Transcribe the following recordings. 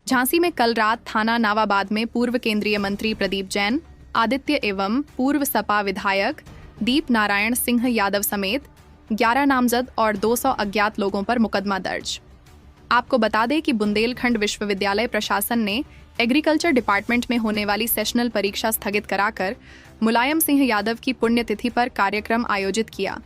झांसी में कल रात थाना नावाबाद में पूर्व केंद्रीय मंत्री प्रदीप जैन, आदित्य एवं पूर्व सपा विधायक दीप नारायण सिंह यादव समेत 11 नामजद और 200 अज्ञात लोगों पर मुकदमा दर्ज। आपको बता दें कि बुंदेलखंड विश्वविद्यालय प्रशासन ने एग्रीकल्चर डिपार्टमेंट में होने वाली सेशनल परीक्षा स्थगित कराकर मुलायम सिंह यादव की पुण्यतिथि पर कार्यक्रम आयोजित किया।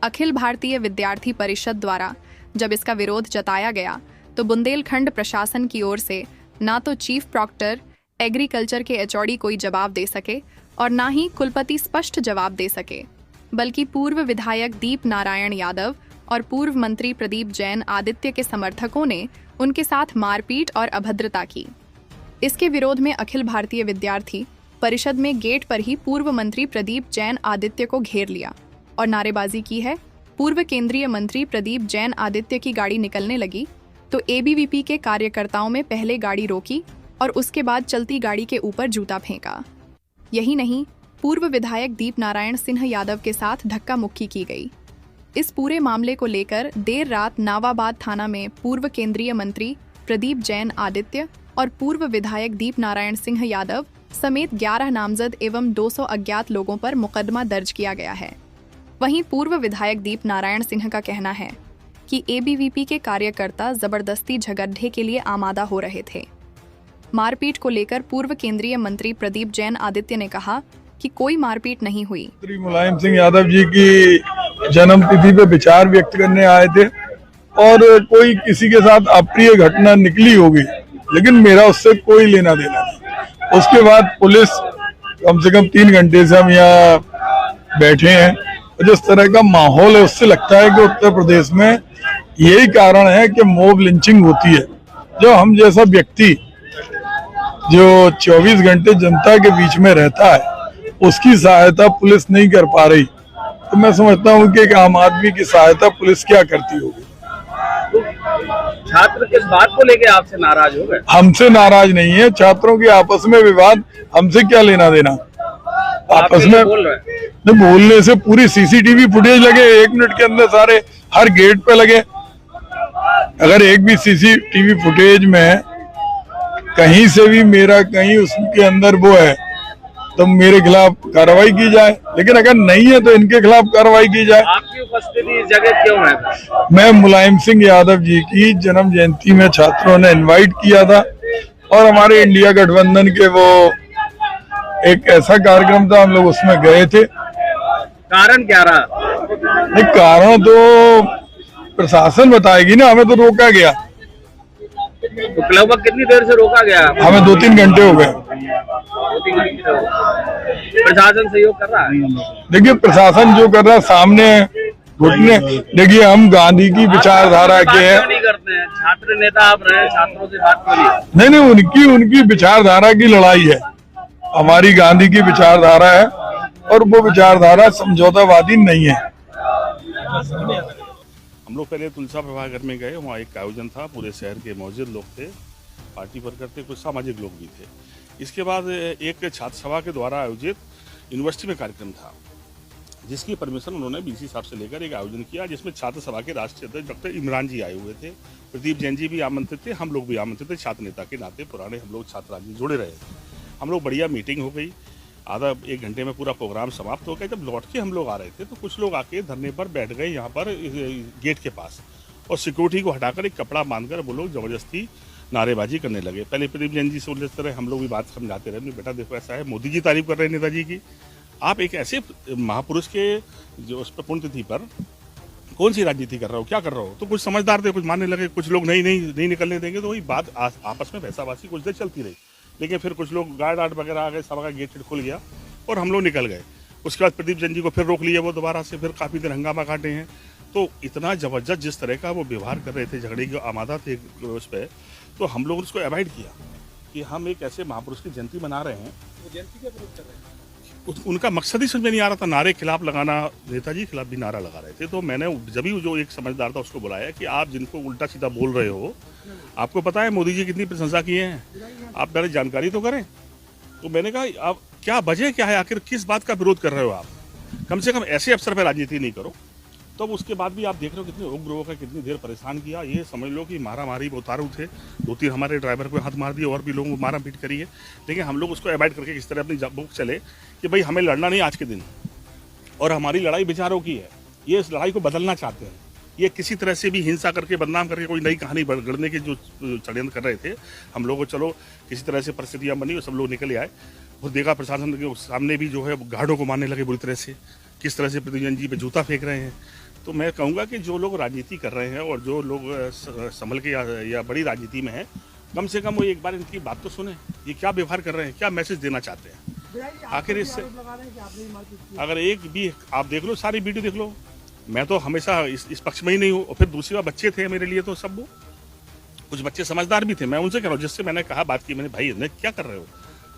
अखिल भारतीय विद्यार्थी परिषद द्वारा जब इसका विरोध जताया गया तो बुंदेलखंड प्रशासन की ओर से ना तो चीफ प्रॉक्टर एग्रीकल्चर के एचओडी कोई जवाब दे सके और ना ही कुलपति स्पष्ट जवाब दे सके, बल्कि पूर्व विधायक दीप नारायण यादव और पूर्व मंत्री प्रदीप जैन आदित्य के समर्थकों ने उनके साथ मारपीट और अभद्रता की। इसके विरोध में अखिल भारतीय विद्यार्थी परिषद में गेट पर ही पूर्व मंत्री प्रदीप जैन आदित्य को घेर लिया और नारेबाजी की है। पूर्व केंद्रीय मंत्री प्रदीप जैन आदित्य की गाड़ी निकलने लगी तो एबीवीपी के कार्यकर्ताओं में पहले गाड़ी रोकी और उसके बाद चलती गाड़ी के ऊपर जूता फेंका। यही नहीं, पूर्व विधायक दीप नारायण सिंह यादव के साथ धक्का मुक्की की गई। इस पूरे मामले को लेकर देर रात नावाबाद थाना में पूर्व केंद्रीय मंत्री प्रदीप जैन आदित्य और पूर्व विधायक दीप नारायण सिंह यादव समेत 11 नामजद एवं 200 अज्ञात लोगों पर मुकदमा दर्ज किया गया है। वहीं पूर्व विधायक दीप नारायण सिंह का कहना है कि एबीवीपी के कार्यकर्ता जबरदस्ती झगड़े के लिए आमादा हो रहे थे। मारपीट को लेकर पूर्व केंद्रीय मंत्री प्रदीप जैन आदित्य ने कहा कि कोई मारपीट नहीं हुई। मुलायम सिंह यादव जी की जन्मतिथि पे विचार व्यक्त करने आए थे और कोई किसी के साथ अप्रिय घटना निकली होगी, लेकिन मेरा उससे कोई लेना देना नहीं। उसके बाद पुलिस कम से कम 3 घंटे से हम यहाँ बैठे हैं। जिस तरह का माहौल है उससे लगता है कि उत्तर प्रदेश में यही कारण है कि मॉब लिंचिंग होती है। जो हम जैसा व्यक्ति जो 24 घंटे जनता के बीच में रहता है उसकी सहायता पुलिस नहीं कर पा रही, तो मैं समझता हूँ कि एक आम आदमी की सहायता पुलिस क्या करती होगी। तो छात्र किस बात को लेके आपसे नाराज हो गए? हमसे नाराज नहीं है, छात्रों के आपस में विवाद हमसे क्या लेना देना। आपस में बोलने से पूरी सीसीटीवी फुटेज लगे 1 मिनट के अंदर सारे हर गेट पे लगे। अगर एक भी सीसीटीवी फुटेज में कहीं से भी मेरा कहीं उसके अंदर वो है तो मेरे खिलाफ कार्रवाई की जाए, लेकिन अगर नहीं है तो इनके खिलाफ कार्रवाई की जाए। आपकी उपस्थिति इस जगह क्यों है? मैं मुलायम सिंह यादव जी की जन्म जयंती में छात्रों ने इनवाइट किया था और हमारे इंडिया गठबंधन के वो एक ऐसा कार्यक्रम था, हम लोग उसमें गए थे। कारण क्या रहा? नहीं, कारण तो प्रशासन बताएगी ना, हमें तो रोका गया। तो लगभग कितनी देर से रोका गया? हमें 2-3 घंटे हो गए। प्रशासन सहयोग कर रहा है? देखिए, प्रशासन जो कर रहा है सामने घुटने। देखिए, हम गांधी की विचारधारा के हैं। नहीं करते हैं, छात्र नेता आप रहे, छात्रों से बात करिए। नहीं, उनकी विचारधारा की लड़ाई है। हमारी गांधी की विचारधारा है और वो विचारधारा समझौतावादी नहीं है। हम लोग पहले तुलसा प्रभागर में गए, वहाँ एक आयोजन था, पूरे शहर के मौजूद लोग थे, पार्टी वर्कर थे, कुछ सामाजिक लोग भी थे। इसके बाद एक छात्र सभा के द्वारा आयोजित यूनिवर्सिटी में कार्यक्रम था, जिसकी परमिशन उन्होंने बीसी साहब से लेकर एक आयोजन किया, जिसमें छात्र सभा के राष्ट्रीय अध्यक्ष डॉक्टर इमरान जी आए हुए थे, प्रदीप जैन जी भी आमंत्रित थे, हम लोग भी आमंत्रित थे। छात्र नेता के नाते पुराने हम लोग छात्र राजनीति जुड़े रहे थे। हम लोग बढ़िया मीटिंग हो गई, आधा 1 घंटे में पूरा प्रोग्राम समाप्त हो गया। जब लौट के हम लोग आ रहे थे तो कुछ लोग आके धरने पर बैठ गए यहाँ पर गेट के पास, और सिक्योरिटी को हटाकर एक कपड़ा बांधकर वो लोग जबरदस्ती नारेबाजी करने लगे। पहले प्रदीप जैन जी से उलझते रहे, हम लोग भी बात समझाते रहे, बेटा देखो ऐसा है, मोदी जी तारीफ कर रहे हैं नेताजी की, आप एक ऐसे महापुरुष के जो उस पर पुण्यतिथि पर कौन सी राजनीति कर रहे हो, क्या कर रहे हो? तो कुछ समझदार थे, कुछ मानने लगे, कुछ लोग नहीं निकलने देंगे। तो वही बात आपस में भैंसाबाजी कुछ देर चलती रही, लेकिन फिर कुछ लोग गार्ड वगैरह आ गए, सभा का गेट खुल गया और हम लोग निकल गए। उसके बाद प्रदीप जैन जी को फिर रोक लिया, वो दोबारा से फिर काफ़ी देर हंगामा काटे हैं। तो इतना ज़बरदस्त जिस तरह का वो व्यवहार कर रहे थे, झगड़े के आमादा थे उस पर, तो हम लोग उसको अवॉइड किया कि हम एक ऐसे महापुरुष की जयंती मना रहे हैं। वो जयंती क्या विरोध कर रहे हैं? उनका मकसद ही समझ में नहीं आ रहा था। नारे खिलाफ लगाना, नेताजी खिलाफ भी नारा लगा रहे थे। तो मैंने जब भी जो एक समझदार था उसको बुलाया कि आप जिनको उल्टा सीधा बोल रहे हो, आपको पता है मोदी जी कितनी प्रशंसा किए हैं, आप पहले जानकारी तो करें। तो मैंने कहा आप क्या वजह क्या है, आखिर किस बात का विरोध कर रहे हो आप? कम से कम ऐसे अवसर पर राजनीति नहीं करो। तब उसके बाद भी आप देख रहे हो कितने उग्र होकर कितनी देर परेशान किया। ये समझ लो कि मारा मारी उतारू थे, 2-3 हमारे ड्राइवर को हाथ मार दिए और भी लोगों को मारा पीट करी है। लेकिन हम लोग उसको अवॉइड करके इस तरह अपनी बुक चले कि भाई हमें लड़ना नहीं आज के दिन, और हमारी लड़ाई बेचारों की है। ये इस लड़ाई को बदलना चाहते हैं। ये किसी तरह से भी हिंसा करके बदनाम करके कोई नई कहानी गढ़ने के जो षड्यंत्र कर रहे थे। हम लोग को चलो किसी तरह से परिस्थितियाँ बनी और सब लोग निकल आए। और देखा प्रशासन के सामने भी जो है गार्डों को मारने लगे बुरी तरह से, किस तरह से प्रद्युम्न जी पे जूता फेंक रहे हैं। तो मैं कहूँगा कि जो लोग राजनीति कर रहे हैं और जो लोग संभल के या बड़ी राजनीति में हैं, कम से कम वो एक बार इनकी बात तो सुने। ये क्या व्यवहार कर रहे हैं, क्या मैसेज देना चाहते हैं आखिर इससे। अगर एक भी आप देख लो, सारी वीडियो देख लो, मैं तो हमेशा इस पक्ष में ही नहीं हूँ। और फिर दूसरी बात, बच्चे थे मेरे लिए तो सब, वो कुछ बच्चे समझदार भी थे। मैं उनसे कह रहा हूँ, जिससे मैंने कहा बात की, मैंने भाई ने क्या कर रहे हो,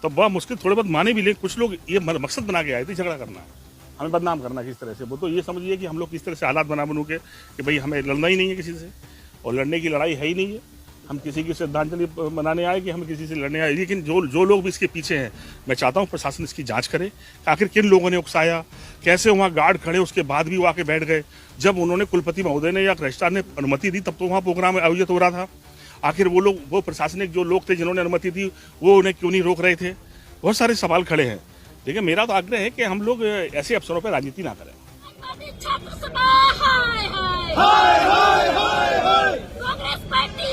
तो बहुत मुश्किल थोड़े बहुत माने भी ले। कुछ लोग ये मकसद बना के आए थे झगड़ा करना, हमें बदनाम करना किस तरह से। वो तो ये समझिए कि हम लोग किस तरह से हालात बनू के कि भाई हमें लड़ना ही नहीं है किसी से, और लड़ने की लड़ाई है ही नहीं है। हम किसी की श्रद्धांजलि मनाने आए कि हम किसी से लड़ने आए। लेकिन जो लोग भी इसके पीछे हैं, मैं चाहता हूँ प्रशासन इसकी जांच करे कि आखिर किन लोगों ने उकसाया, कैसे वहाँ गार्ड खड़े उसके बाद भी वो आके बैठ गए। जब उन्होंने कुलपति महोदय ने या रजिस्ट्रार ने अनुमति दी तब तो वहाँ प्रोग्राम आयोजित हो रहा था। आखिर वो प्रशासनिक जो लोग थे जिन्होंने अनुमति दी, वो उन्हें क्यों नहीं रोक रहे थे। बहुत सारे सवाल खड़े हैं। लेकिन मेरा तो आग्रह है कि हम लोग ऐसे अवसरों पर राजनीति ना करें। कांग्रेस पार्टी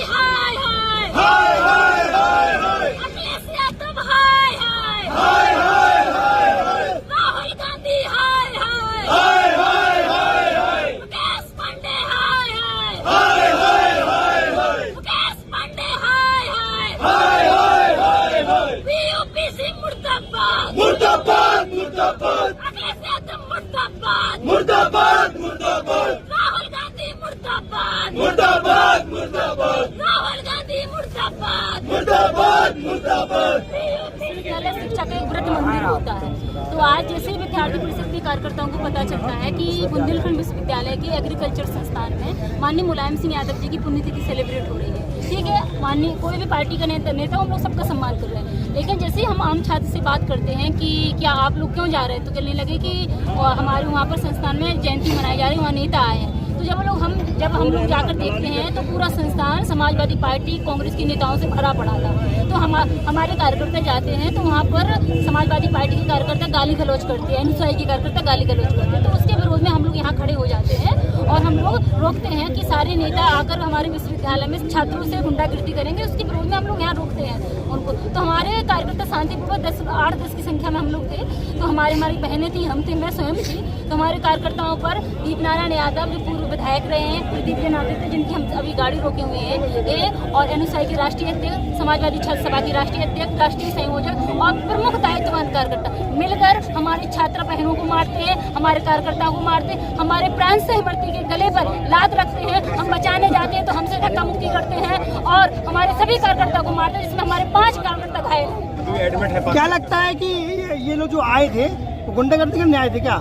अखिलेश यादव राहुल गांधी मुकेश पांडे मुकेश पांडे बीयूपीसी मुर्दाबाद मुर्दाबाद मुर्दाबाद अखिलेश यादव मुर्दाबाद मुर्दाबाद मुर्दाबाद राहुल गांधी मुर्दाबाद मुर्दाबाद मुर्दाबाद राहुल गांधी मुर्दाबाद मुर्दाबाद मुर्दाबाद। विद्यालय शिक्षा का एक व्रत मंदिर होता है। तो आज जैसे विद्यार्थी परिषद के कार्यकर्ताओं को पता चलता है कि बुंदेलखंड विश्वविद्यालय के एग्रीकल्चर संस्थान में माननीय मुलायम सिंह यादव जी की पुण्यतिथि सेलिब्रेट हो रही है। ठीक है, माननीय कोई भी पार्टी का नेता हम लोग सबका सम्मान कर रहे हैं। लेकिन जैसे ही हम आम छात्र से बात करते हैं कि क्या आप लोग क्यों जा रहे हैं, तो कहने लगे कि हमारे वहाँ पर संस्थान में जयंती मनाई जा रही है, वहाँ नेता आए हैं। तो जब हम लोग जाकर देखते हैं तो पूरा संस्थान समाजवादी पार्टी कांग्रेस के नेताओं से भरा पड़ा था। तो हमारे कार्यकर्ता जाते हैं तो वहाँ पर समाजवादी पार्टी के कार्यकर्ता गाली गलौज करते हैं, एनएसयूआई के कार्यकर्ता गाली गलौज करते हैं। तो उसके विरोध में हम लोग यहाँ खड़े हो जाते हैं और हम लोग रोकते हैं कि सारे नेता आकर हमारे विश्वविद्यालय में छात्रों से गुंडागिर्दी करेंगे। उसके विरोध में हम लोग यहाँ रोकते हैं उनको। तो हमारे कार्यकर्ता शांतिपूर्वक 8-10 की संख्या में हम लोग थे। तो हमारी बहनें थी, हम थे, मैं स्वयं थी। तो हमारे कार्यकर्ताओं पर दीप नारायण यादव जो पूर्व विधायक रहे हैं, प्रदीप जैन आदित्य जिनकी हम अभी गाड़ी रोके हुए हैं, और एनएसयूआई के राष्ट्रीय अध्यक्ष, समाजवादी छात्र सभा के राष्ट्रीय अध्यक्ष, राष्ट्रीय संयोजक और प्रमुख दायित्ववान कार्यकर्ता मिलकर हमारे छात्र बहनों को मारते हैं, हमारे कार्यकर्ताओं को मारते हैं, हमारे प्राण सहवर्ती के गले पर लात रखते हैं। हम बचाने जाते हैं तो हमसे धक्का मुक्की करते हैं और हमारे सभी कार्यकर्ता को मारते हैं, जिसमें हमारे 5 कार्यकर्ता घायल। क्या लगता है कि ये लोग जो आए थे वो गुंडागर्दी करने आए थे क्या?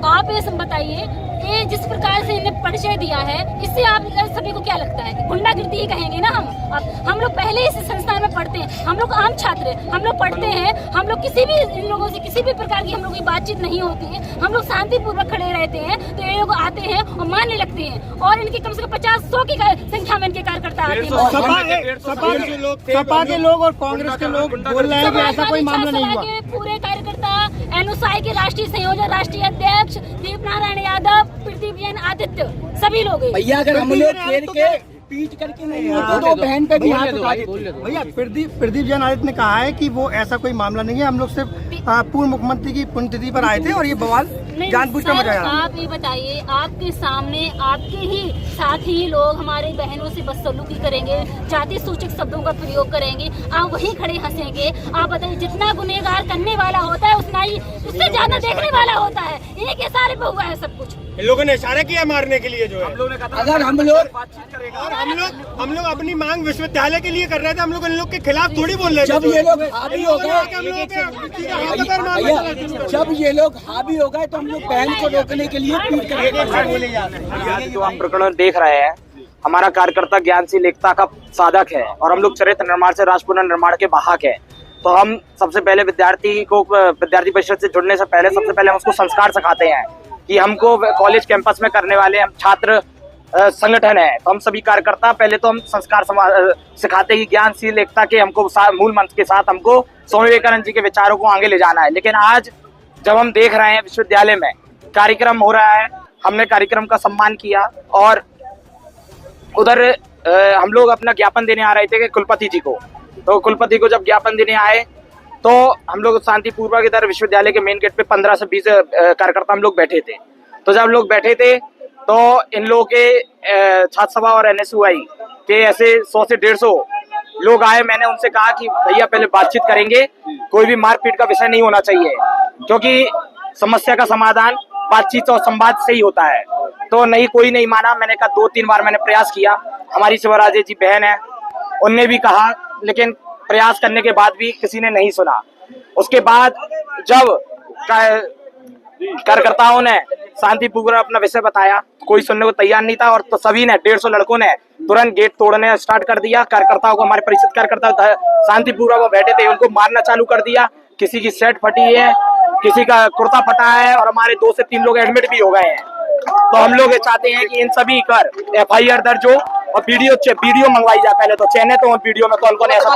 आप ये बताइए, ये जिस प्रकार से इन्हें परिचय दिया है, इससे आप सभी को क्या लगता है? गुंडागिर्दी ही कहेंगे ना हम लोग पहले इस संस्थान में पढ़ते हैं, हम लोग आम छात्र हैं, हम लोग पढ़ते हैं, हम लोग इन लोगों से किसी भी प्रकार की हम लोग की बातचीत नहीं होती है, हम लोग शांतिपूर्वक खड़े रहते हैं। तो ये लोग आते हैं और मारने लगते हैं और इनके कम से कम 50-100 की संख्या में इनके कार्यकर्ता आते हैं। सपा के लोग और कांग्रेस के लोग बोल रहे हैं कि ऐसा कोई मामला नहीं हुआ। पूरे कार्यकर्ता, एनएसयूआई के राष्ट्रीय संयोजक, राष्ट्रीय अध्यक्ष दीप नारायण यादव, प्रदीप जैन आदित्य, सभी लोग। भैया अगर हम लोग खेल के पीट करके नहीं होते तो बहन पे भी हाथ उठा देते। भैया प्रदीप जैन आदित्य ने कहा है कि वो ऐसा कोई मामला नहीं है, हम लोग सिर्फ पूर्व मुख्यमंत्री की पुण्यतिथि पर आए थे और ये बवाल जानबूझकर मचाया। आप ये बताइए, आपके सामने आपके ही साथी लोग हमारे बहनों से बदसलूकी करेंगे, जाति सूचक शब्दों का प्रयोग करेंगे, आप वहीं खड़े हंसेंगे। आप बताइए, जितना गुनहगार करने वाला होता है उतना ही उससे ज्यादा देखने वाला होता है। एक इशारे पे हुआ है सब कुछ। इन लोगों ने इशारा किया मारने के लिए, जो है अगर हम लोग अपनी मांग विश्वविद्यालय के लिए कर रहे थे, हम लोग इन लोग के खिलाफ थोड़ी बोल रहे थे। जब ये लोग हावी हो गए तो हम लोग बहन को रोकने के लिए पीट करेंगे। जो हम प्रकरण देख रहे हैं, हमारा कार्यकर्ता ज्ञानशील एकता का साधक है और हम लोग चरित्र निर्माण से राष्ट्र निर्माण के वाहक है। तो हम सबसे पहले विद्यार्थी परिषद से जुड़ने से पहले सबसे पहले हम उसको संस्कार सिखाते हैं कि हमको कॉलेज कैंपस में करने वाले हम छात्र संगठन है, तो हम सभी कार्यकर्ता पहले तो हम संस्कार सिखाते हैं कि ज्ञानशील एकता के हमको मूल मंत्र के साथ हमको स्वामी विवेकानंद जी के विचारों को आगे ले जाना है। लेकिन आज जब हम देख रहे हैं विश्वविद्यालय में कार्यक्रम हो रहा है, हमने कार्यक्रम का सम्मान किया और उधर हम लोग अपना ज्ञापन देने आ रहे थे कि कुलपति जी को, तो कुलपति को जब ज्ञापन देने आए तो हम लोग शांतिपूर्वक इधर विश्वविद्यालय के मेन गेट पे 15 से 20 कार्यकर्ता हम लोग बैठे थे। तो जब लोग बैठे थे तो इन लोगों के छात्र सभा और NSUI के ऐसे 100 से 150 लोग आए। मैंने उनसे कहा कि भैया पहले बातचीत करेंगे, कोई भी मारपीट का विषय नहीं होना चाहिए, क्योंकि समस्या का समाधान बातचीत और संवाद से ही होता है। तो नहीं, कोई नहीं माना। मैंने कहा 2-3 बार मैंने प्रयास किया, हमारी शिवराजे जी बहन है, उनने भी कहा, लेकिन प्रयास करने के बाद भी किसी ने नहीं सुना। उसके बाद जब कार्यकर्ताओं ने शांतिपूर्वक अपना विषय बताया, कोई सुनने को तैयार नहीं था और तो सभी ने 150 लड़कों ने तुरंत गेट तोड़ने स्टार्ट कर दिया। कार्यकर्ताओं को, हमारे परिचित कार्यकर्ता शांतिपूर्वक वो बैठे थे, उनको मारना चालू कर दिया। किसी की शर्ट फटी है, किसी का कुर्ता फटा है और हमारे 2 से 3 लोग एडमिट भी हो गए हैं। तो हम लोग ये चाहते हैं कि इन सभी पर FIR दर्ज हो और वीडियो मंगवाई जाए। पहले तो चयनित हो वीडियो में कौन कौन ऐसा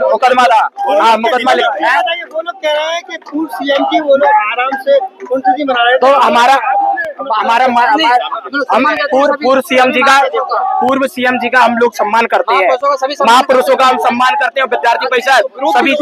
मुकदमा था। हाँ, मुकदमा लिखा है। वो लोग कह रहे हैं कि पूर्व CM की वो लोग आराम से पुण्यतिथि मना रहे हैं। तो हम पूर्व CM जी का हम लोग सम्मान करते हैं, महापुरुषों का हम सम्मान करते हैं। विद्यार्थी परिषद सभी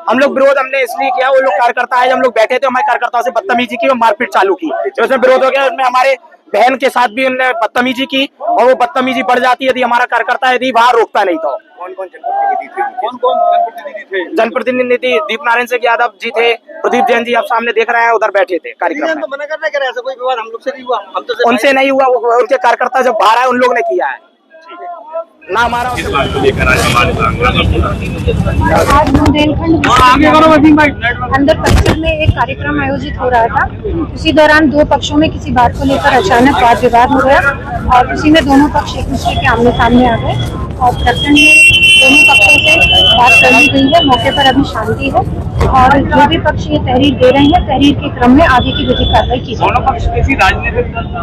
हम लोग विरोध हमने इसलिए किया, वो लोग कार्यकर्ता है, हम लोग बैठे थे, हमारे कार्यकर्ताओं से बदतमीजी की और मारपीट चालू की। उसमें विरोध हो गया, उसमें हमारे बहन के साथ भी उन्होंने बदतमीजी की और वो बदतमीजी बढ़ जाती यदि हमारा कार्यकर्ता यदि वहां रोकता नहीं तो। कौन जनप्रतिनिधि थे? जनप्रतिनिधि दीप नारायण सिंह यादव जी थे, प्रदीप जैन जी आप सामने देख रहे हैं, उधर बैठे थे कार्यक्रम में। तो मना करना क्या, ऐसा कोई विवाद हम लोग से नहीं हुआ, हम तो उनसे नहीं हुआ, उनके कार्यकर्ता जब बाहर आए उन लोग ने किया है ना हमारा। आज बुंदेलखंड अंदर परिसर में एक कार्यक्रम आयोजित हो रहा था। उसी दौरान 2 पक्षों में किसी बात को लेकर अचानक वाद विवाद हो गया और उसी में दोनों पक्ष एक दूसरे के आमने सामने आ गए और प्रखंड में दोनों पक्षों से बात कर ली गई है। मौके पर अभी शांति है और जो भी पक्ष ये तहरीर दे रहे हैं, तहरीर के क्रम में आगे की विधिक कार्रवाई की जाएगी।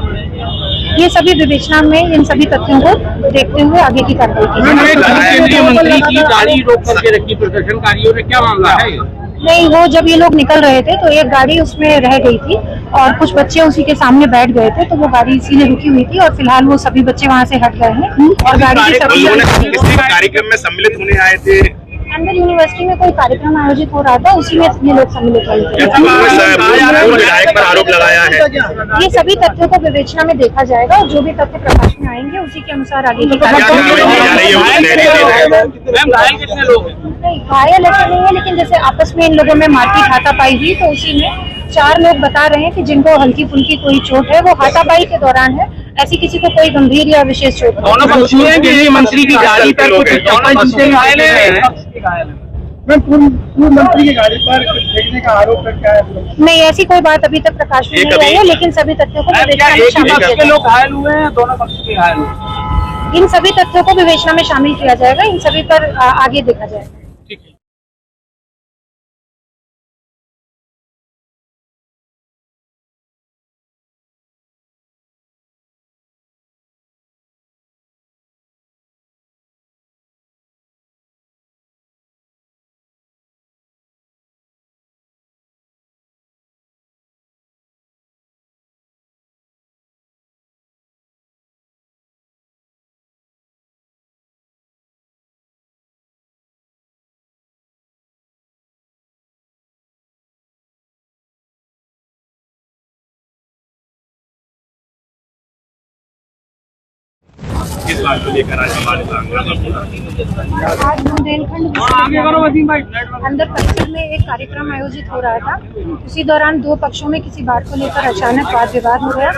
ये सभी विवेचना में इन सभी तथ्यों को देखते हुए आगे की कार्रवाई की जाएगी। केंद्रीय मंत्री की गाड़ी रोक करके रखी प्रदर्शनकारियों ने, क्या मामला है? नहीं, वो जब ये लोग निकल रहे थे तो एक गाड़ी उसमें रह गई थी और कुछ बच्चे उसी के सामने बैठ गए थे, तो वो गाड़ी इसीलिए रुकी हुई थी और फिलहाल वो सभी बच्चे वहाँ से हट गए हैं और गाड़ी की सभी किसी कार्यक्रम में सम्मिलित होने आए थे। अंदर यूनिवर्सिटी में कोई कार्यक्रम आयोजित हो रहा था, उसी में ये लोग सम्मिलित हुए थे। विधायक पर आरोप लगाया है। ये सभी तथ्यों को विवेचना में देखा जाएगा और जो भी तथ्य प्रकाश में आएंगे उसी के अनुसार आगे की कितने लोग हैं? नहीं, घायल ऐसे नहीं है, लेकिन जैसे आपस में इन लोगों में मारपीट हाथापाई हुई तो उसी में 4 लोग बता रहे हैं कि जिनको हल्की फुल्की कोई चोट है, वो हाथापाई के दौरान है, ऐसी किसी को कोई गंभीर या विशेष चोट नहीं। दोनों पक्ष में केंद्रीय मंत्री की गाड़ी पर कुछ घायल हैं। पूर्व मंत्री की गाड़ी पर फेंकने का आरोप है, क्या है? नहीं, ऐसी कोई बात अभी तक प्रकाश में नहीं आई है, लेकिन सभी तथ्यों को विवेचना में शामिल किया जाएगा। लोग घायल हुए हैं, दोनों पक्ष के घायल हुए। इन सभी तथ्यों को विवेचना में शामिल किया जाएगा, इन सभी पर आगे देखा जाएगा। किस बात को लेकर आज हमारे आज बुंदेलखंड अंदर परिसर में एक कार्यक्रम आयोजित हो रहा था। उसी दौरान 2 पक्षों में किसी बात को लेकर अचानक वाद विवाद हो गया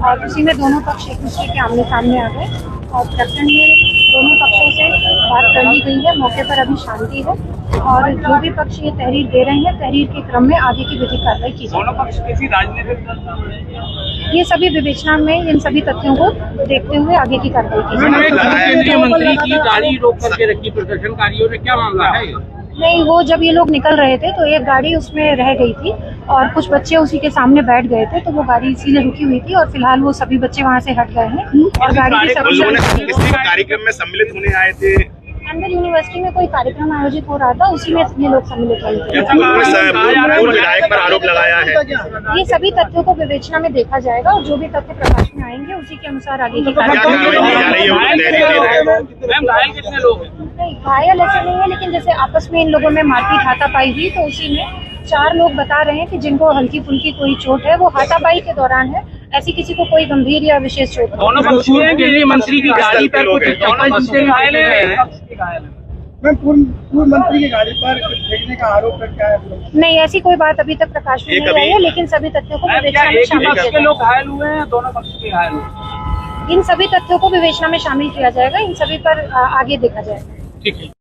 और उसी में दोनों पक्ष एक दूसरे के आमने सामने आ गए और प्रखंड में दोनों पक्षों से बात कर ली गई है। मौके पर अभी शांति है और जो भी पक्ष ये तहरीर दे रहे हैं, तहरीर के क्रम में आगे की विधिक कार्रवाई की जाएगी। दोनों पक्ष किसी राजनीतिक ये सभी विवेचना में इन सभी तथ्यों को देखते हुए आगे की कार्रवाई की जाएगी। केंद्रीय मंत्री की गाड़ी रोक करके रखी प्रदर्शनकारियों ने, क्या मामला है? नहीं, वो जब ये लोग निकल रहे थे तो एक गाड़ी उसमें रह गई थी और कुछ बच्चे उसी के सामने बैठ गए थे, तो वो गाड़ी इसीलिए रुकी हुई थी और फिलहाल वो सभी बच्चे वहाँ से हट गए हैं और गाड़ी भी उन लोगों ने सभी किसी कार्यक्रम में सम्मिलित होने आए थे। अंदर यूनिवर्सिटी में कोई कार्यक्रम आयोजित हो रहा था, उसी में ये लोग सम्मिलित हुए थे। पूर्व विधायक पर आरोप लगाया है। ये सभी तथ्यों को विवेचना में देखा जाएगा और जो भी तथ्य प्रकाश में आएंगे उसी के अनुसार आगे की क्या कार्रवाई की जा रही है? मैम घायल कितने लोग हैं? नहीं, घायल ऐसे नहीं है, लेकिन जैसे आपस में इन लोगों में मारपीट हाथापाई हुई तो उसी में 4 लोग बता रहे हैं कि जिनको हल्की फुल्की कोई चोट है, वो हाथापाई के दौरान है, ऐसी किसी को कोई गंभीर या विशेष चोट नहीं। दोनों पक्षी हैं, केंद्रीय मंत्री की गाड़ी पर कुछ घायल हैं। मैं पूर्व मंत्री की गाड़ी पर फेंकने का आरोप क्या है? नहीं, ऐसी कोई बात अभी तक प्रकाश में नहीं आई है, लेकिन सभी तथ्यों को विवेचना में शामिल किया जाएगा। लोग घायल हुए हैं, दोनों पक्ष के घायल हुए। इन सभी तथ्यों को विवेचना में शामिल किया जाएगा, इन सभी पर आगे देखा जाएगा। ठीक है।